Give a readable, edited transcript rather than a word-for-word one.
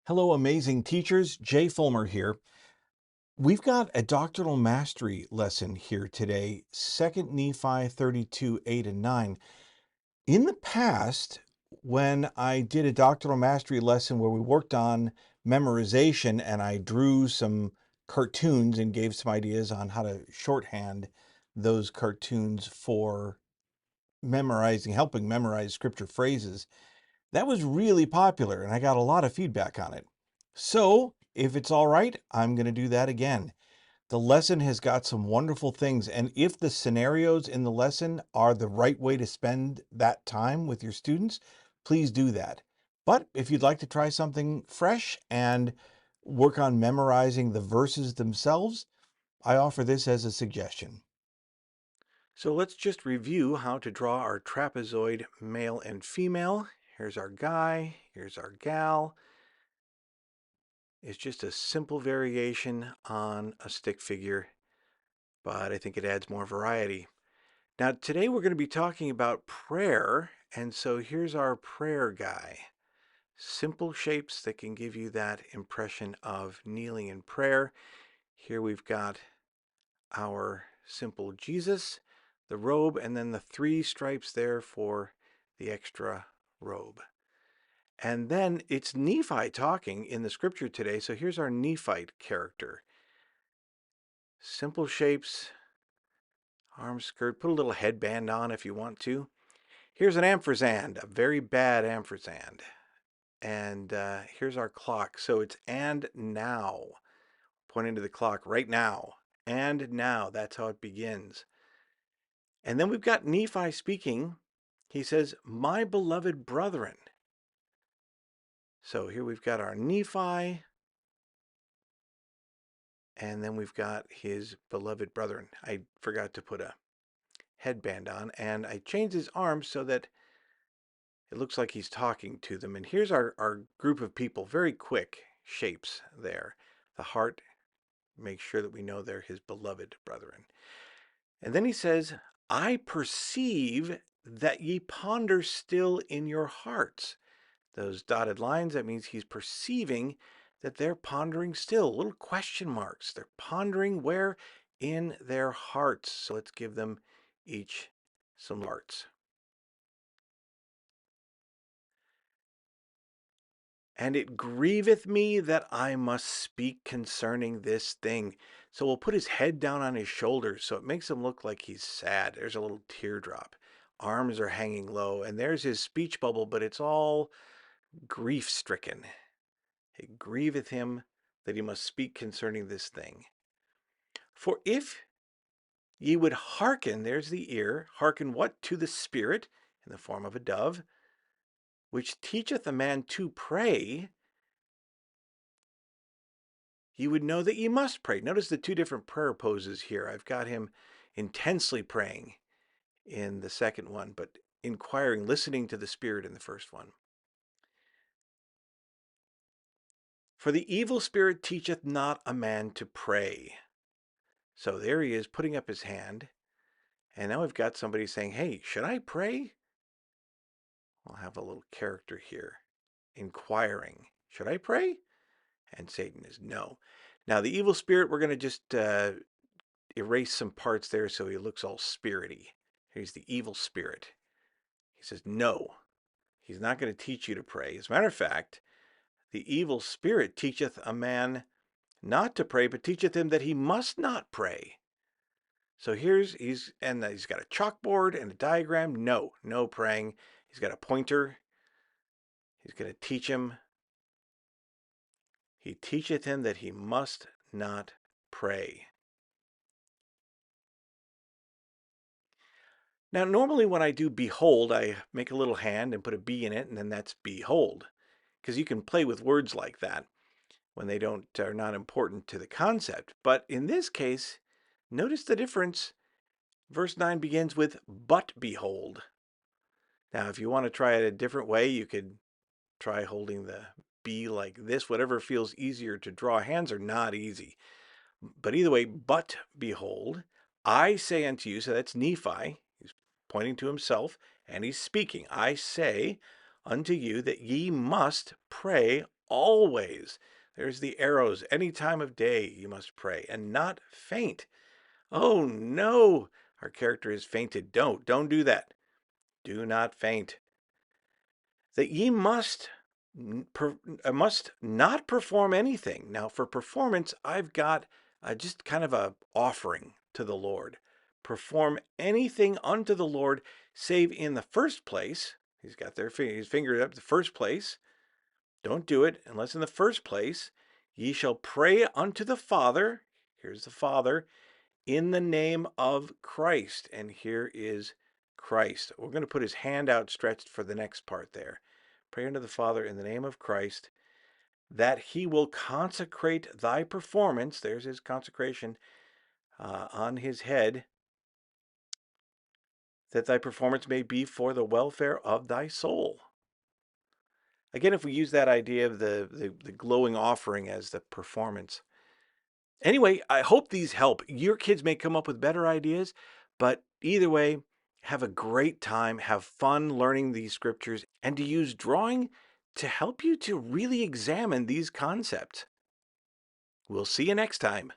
Hello, amazing teachers. Jay Fullmer here. We've got a doctrinal mastery lesson here today, 2nd Nephi 32, 8 and 9. In the past, when I did a doctrinal mastery lesson where we worked on memorization and I drew some cartoons and gave some ideas on how to shorthand those cartoons for helping memorize scripture phrases, that was really popular and I got a lot of feedback on it. So, if it's all right, I'm going to do that again. The lesson has got some wonderful things, and if the scenarios in the lesson are the right way to spend that time with your students, please do that. But if you'd like to try something fresh and work on memorizing the verses themselves, I offer this as a suggestion. So let's just review how to draw our trapezoid male and female. Here's our guy, here's our gal. It's just a simple variation on a stick figure, but I think it adds more variety. Now, today we're going to be talking about prayer, and so here's our prayer guy. Simple shapes that can give you that impression of kneeling in prayer. Here we've got our simple Jesus, the robe, and then the 3 stripes there for the extra robe. And then it's Nephi talking in the scripture today. So here's our Nephite character. Simple shapes, arm skirt, put a little headband on if you want to. Here's an ampersand, a very bad ampersand. And here's our clock. So it's and now, pointing to the clock right now. And now, that's how it begins. And then we've got Nephi speaking. He says, my beloved brethren. So here we've got our Nephi, and then we've got his beloved brethren. I forgot to put a headband on, and I changed his arms so that it looks like he's talking to them. And here's our group of people, very quick shapes there. The heart, make sure that we know they're his beloved brethren. And then he says, I perceive that ye ponder still in your hearts. Those dotted lines, that means he's perceiving that they're pondering still, little question marks. They're pondering where? In their hearts. So let's give them each some hearts. And it grieveth me that I must speak concerning this thing. So we'll put his head down on his shoulders so it makes him look like he's sad. There's a little teardrop. Arms are hanging low, and there's his speech bubble, but it's all grief-stricken. It grieveth him that he must speak concerning this thing. For if ye would hearken, there's the ear, hearken what? To the Spirit, in the form of a dove, which teacheth a man to pray, you would know that ye must pray. Notice the 2 different prayer poses here. I've got him intensely praying in the second one, but inquiring, listening to the Spirit in the first one. For the evil spirit teacheth not a man to pray. So there he is putting up his hand. And now we've got somebody saying, hey, should I pray? I'll have a little character here. Inquiring, should I pray? And Satan is no. Now the evil spirit, we're going to just erase some parts there so he looks all spirity. Here's the evil spirit. He says, no, he's not going to teach you to pray. As a matter of fact, the evil spirit teacheth a man not to pray, but teacheth him that he must not pray. So he's got a chalkboard and a diagram. No praying. He's got a pointer. He's going to teach him. He teacheth him that he must not pray. Now, normally when I do behold, I make a little hand and put a B in it, and then that's behold. Because you can play with words like that when they are not important to the concept. But in this case, notice the difference. Verse 9 begins with, but behold. Now, if you want to try it a different way, you could try holding the B like this. Whatever feels easier to draw. Hands are not easy. But either way, but behold, I say unto you, so that's Nephi. He's pointing to himself, and he's speaking. I say unto you that ye must pray always. There's the arrows. Any time of day you must pray and not faint. Oh no, our character has fainted. Don't do that. Do not faint. That ye must not perform anything. Now, for performance, I've got just kind of a offering to the Lord. Perform anything unto the Lord, save in the first place. He's got his finger up the first place. Don't do it unless in the first place ye shall pray unto the Father. Here's the Father in the name of Christ. And here is Christ. We're going to put his hand outstretched for the next part there. Pray unto the Father in the name of Christ, that he will consecrate thy performance. There's his consecration on his head, that thy performance may be for the welfare of thy soul. Again, if we use that idea of the glowing offering as the performance. Anyway, I hope these help. Your kids may come up with better ideas, but either way, have a great time, have fun learning these scriptures, and to use drawing to help you to really examine these concepts. We'll see you next time.